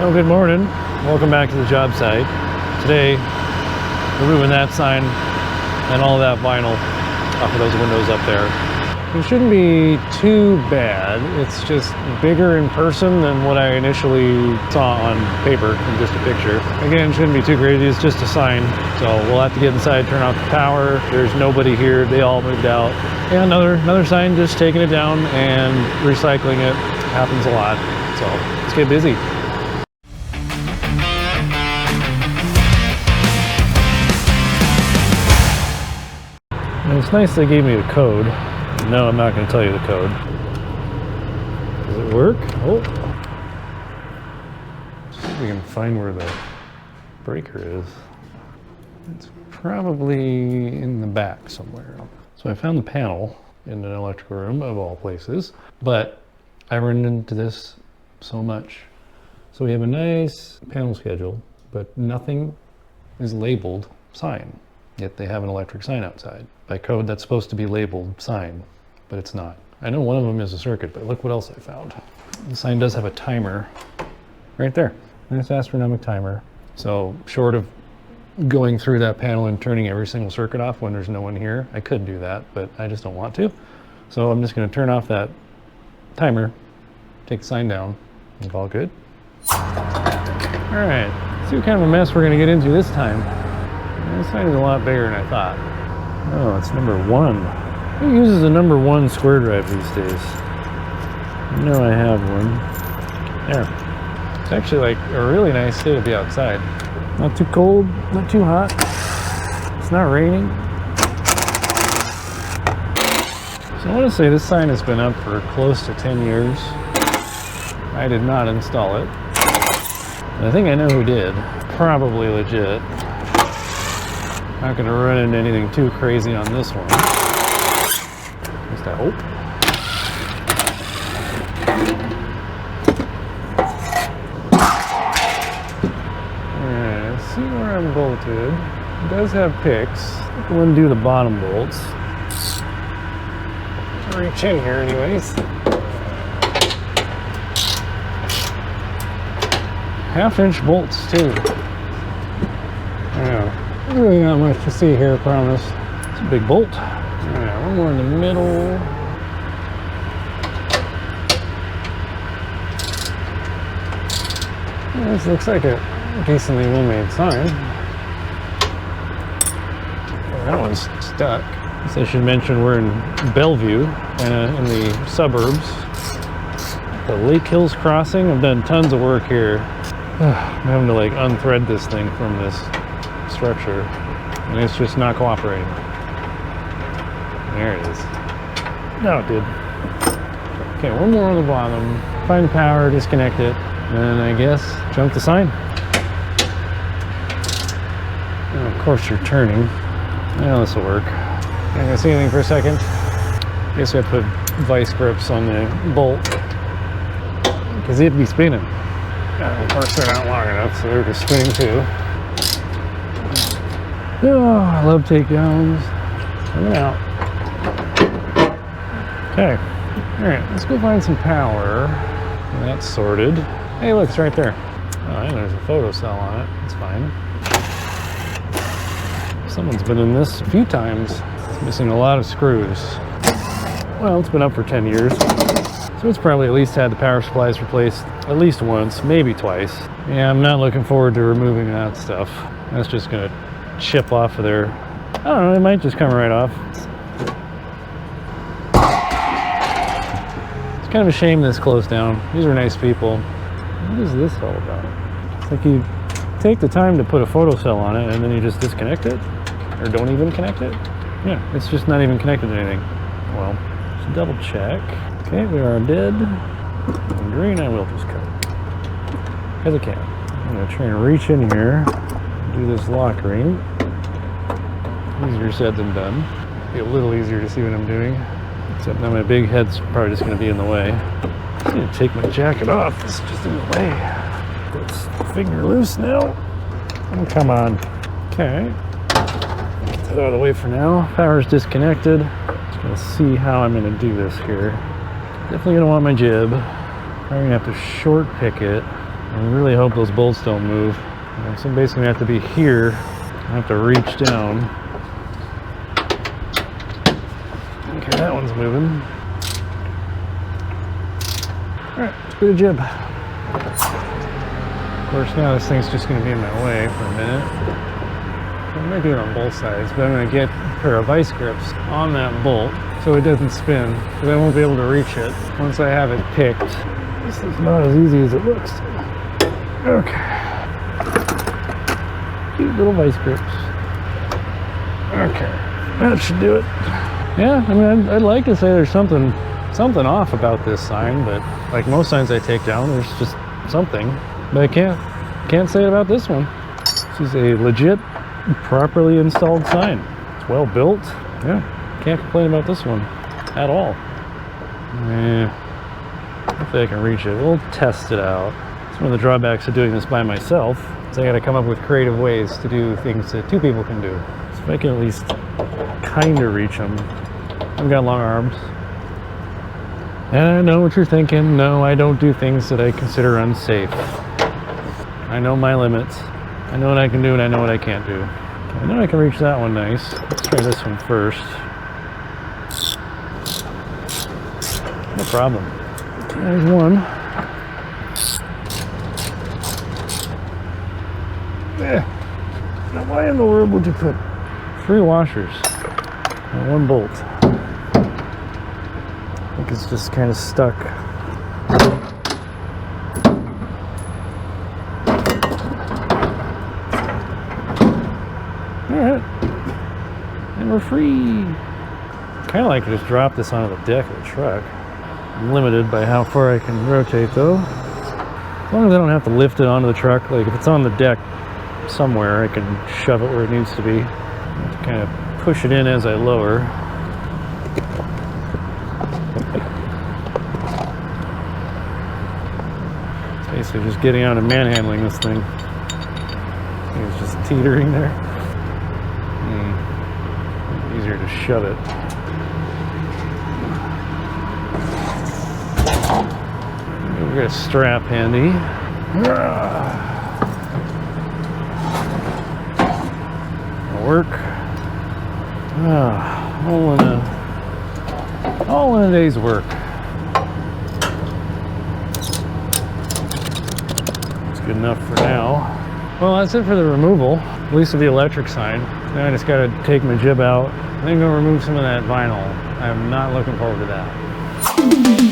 Oh, good morning. Welcome back to the job site. Today, removing that sign and all that vinyl off of those windows up there. It shouldn't be too bad. It's just bigger in person than what I initially saw on paper in just a picture. Again, it shouldn't be too crazy. It's just a sign. So we'll have to get inside, turn off the power. There's nobody here. They all moved out. And another sign, just taking it down and recycling it. Happens a lot. So let's get busy. And it's nice they gave me the code. No, I'm not going to tell you the code. Does it work? Oh. See if we can find where the breaker is. It's probably in the back somewhere. So I found the panel in an electrical room of all places, but I run into this so much. So we have a nice panel schedule, but nothing is labeled sign. Yet they have an electric sign outside. By code, that's supposed to be labeled sign, but it's not. I know one of them is a circuit, but look what else I found. The sign does have a timer right there. Nice astronomic timer. So short of going through that panel and turning every single circuit off when there's no one here, I could do that, but I just don't want to. So I'm just going to turn off that timer, take the sign down, it's all good. All right, let's see what kind of a mess we're going to get into this time. This sign is a lot bigger than I thought. Oh, it's number 1. Who uses a number 1 square drive these days? I know I have one. There. It's actually like a really nice day to be outside. Not too cold, not too hot. It's not raining. So I want to say this sign has been up for close to 10 years. I did not install it. And I think I know who did. Probably legit. Not going to run into anything too crazy on this one. At least I hope. Alright, let's see where I'm bolted. It does have picks. I'm going to do the bottom bolts. Reach in here anyways. Half-inch bolts too. Yeah. Really not much to see here, I promise. It's a big bolt. Yeah, one more in the middle. Yeah, this looks like a decently well-made sign. Yeah, that one's stuck. So I should mention we're in Bellevue, in the suburbs. The Lake Hills Crossing. I've done tons of work here. I'm having to like unthread this thing from this structure, and it's just not cooperating. There it is. No, it did. Okay, one more on the bottom. Find the power, disconnect it, and I guess jump the sign. And of course you're turning. Well, this will work. Not gonna see anything for a second. I guess we have to put vice grips on the bolt because it'd be spinning. Of course they're not long enough, so they're just spinning too. Oh, I love takedowns. Coming out. Okay. Alright, let's go find some power. And that's sorted. Hey, look, it's right there. Oh, and there's a photo cell on it. That's fine. Someone's been in this a few times. It's missing a lot of screws. Well, it's been up for 10 years. So it's probably at least had the power supplies replaced at least once, maybe twice. Yeah, I'm not looking forward to removing that stuff. That's just gonna chip off of there. I don't know, it might just come right off. It's kind of a shame this closed down. These are nice people. What is this all about? It's like you take the time to put a photo cell on it and then you just disconnect it? Or don't even connect it? Yeah, it's just not even connected to anything. Well, let's double check. Okay, we are dead. And green I will just cut. As I can. I'm gonna try and reach in here. Do this lock ring. Easier said than done. Be a little easier to see what I'm doing. Except now my big head's probably just going to be in the way. I'm going to take my jacket off. It's just in the way. Let's finger loose now. Oh, come on. Okay. Get that out of the way for now. Power's disconnected. Just going to see how I'm going to do this here. Definitely going to want my jib. Probably going to have to short pick it. I really hope those bolts don't move. So I'm basically gonna have to be here. I have to reach down. Okay, that one's moving. Alright, let's put a jib. Of course, now this thing's just gonna be in my way for a minute. I might do it on both sides, but I'm gonna get a pair of vice grips on that bolt so it doesn't spin, because I won't be able to reach it once I have it picked. This is not as easy as it looks. Okay. Cute little vice grips. Okay, that should do it. Yeah, I mean, I'd like to say there's something off about this sign, but like most signs I take down, there's just something. But I can't say it about this one. This is a legit, properly installed sign. It's well built. Yeah, can't complain about this one at all. Hopefully I can reach it. We'll test it out. It's one of the drawbacks of doing this by myself. So I gotta come up with creative ways to do things that two people can do. So if I can at least kind of reach them. I've got long arms. And I know what you're thinking. No, I don't do things that I consider unsafe. I know my limits. I know what I can do and I know what I can't do. I know I can reach that one nice. Let's try this one first. No problem. There's one. Now why in the world would you put 3 washers and 1 bolt? I think it's just kind of stuck. Alright. And we're free. Kind of like to just drop this onto the deck of the truck. I'm limited by how far I can rotate though. As long as I don't have to lift it onto the truck, like if it's on the deck somewhere, I can shove it where it needs to be. Kind of push it in as I lower. It's basically just getting out and manhandling this thing. I think it's just teetering there. Easier to shove it. We've got a strap handy. Work. All in a day's work. It's good enough for now. Well, that's it for the removal, at least of the electric sign. Now I just got to take my jib out. I think I'm going to remove some of that vinyl. I'm not looking forward to that.